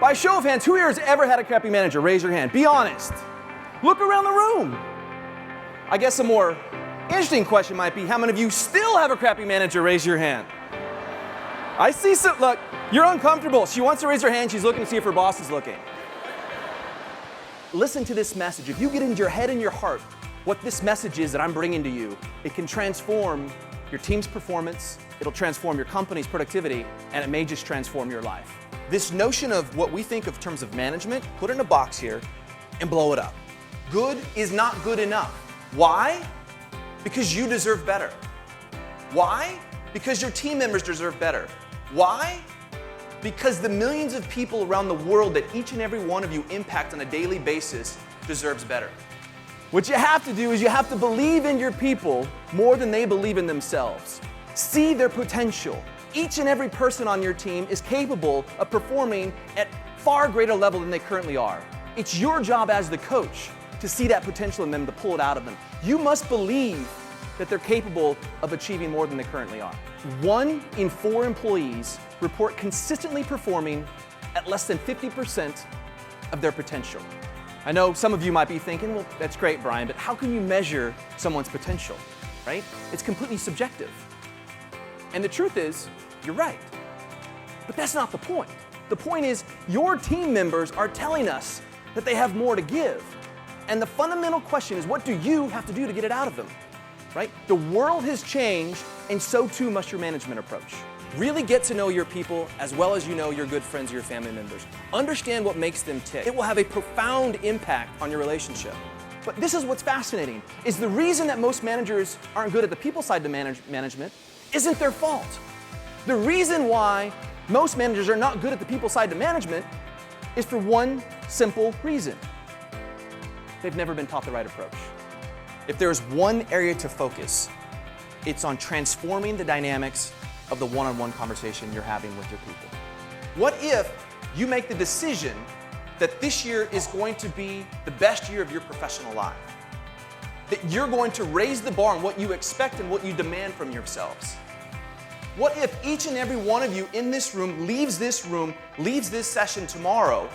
By show of hands, who here has ever had a crappy manager? Raise your hand. Be honest. Look around the room. I guess a more interesting question might be, how many of you still have a crappy manager? Raise your hand. I see some, look, you're uncomfortable. She wants to raise her hand. She's looking to see if her boss is looking. Listen to this message. If you get into your head and your heart what this message is that I'm bringing to you, it can transform your team's performance, it'll transform your company's productivity, and it may just transform your life. This notion of what we think of in terms of management, put it in a box here and blow it up. Good is not good enough. Why? Because you deserve better. Why? Because your team members deserve better. Why? Because the millions of people around the world that each and every one of you impact on a daily basis deserves better. What you have to do is you have to believe in your people more than they believe in themselves. See their potential. Each and every person on your team is capable of performing at far greater level than they currently are. It's your job as the coach to see that potential in them, to pull it out of them. You must believe that they're capable of achieving more than they currently are. 1 in 4 employees report consistently performing at less than 50% of their potential. I know some of you might be thinking, well, that's great, Brian, but how can you measure someone's potential, right? It's completely subjective. And the truth is, you're right. But that's not the point. The point is, your team members are telling us that they have more to give. And the fundamental question is, what do you have to do to get it out of them, right? The world has changed, and so too must your management approach. Really get to know your people as well as you know your good friends or your family members. Understand what makes them tick. It will have a profound impact on your relationship. But this is what's fascinating, is the reason that most managers aren't good at the people side of management isn't their fault. The reason why most managers are not good at the people side of management is for one simple reason. They've never been taught the right approach. If there's one area to focus, it's on transforming the dynamics of the one-on-one conversation you're having with your people. What if you make the decision that this year is going to be the best year of your professional life? That you're going to raise the bar on what you expect and what you demand from yourselves? What if each and every one of you in this room, leaves this session tomorrow,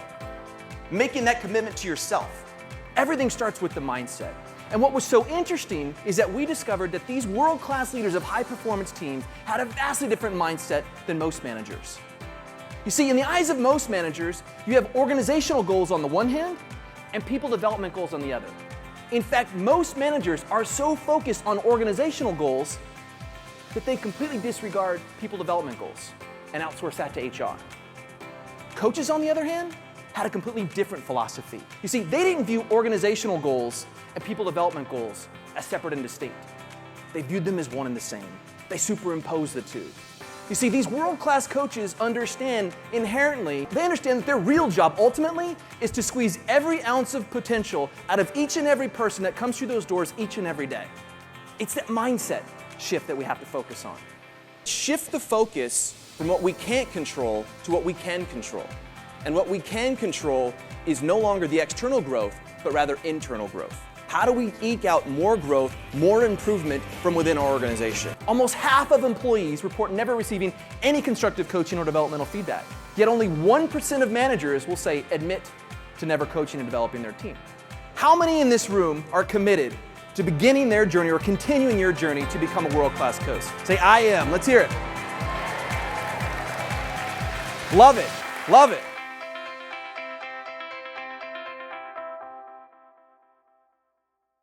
making that commitment to yourself? Everything starts with the mindset. And what was so interesting is that we discovered that these world-class leaders of high-performance teams had a vastly different mindset than most managers. You see, in the eyes of most managers, you have organizational goals on the one hand and people development goals on the other. In fact, most managers are so focused on organizational goals that they completely disregard people development goals and outsource that to HR. Coaches, on the other hand, had a completely different philosophy. You see, they didn't view organizational goals and people development goals as separate and distinct. They viewed them as one and the same. They superimposed the two. You see, these world-class coaches understand inherently, they understand that their real job ultimately is to squeeze every ounce of potential out of each and every person that comes through those doors each and every day. It's that mindset shift that we have to focus on. Shift the focus from what we can't control to what we can control. And what we can control is no longer the external growth, but rather internal growth. How do we eke out more growth, more improvement from within our organization? Almost half of employees report never receiving any constructive coaching or developmental feedback. Yet only 1% of managers will admit to never coaching and developing their team. How many in this room are committed to beginning their journey or continuing your journey to become a world-class coach? Say, I am. Let's hear it. Love it. Love it.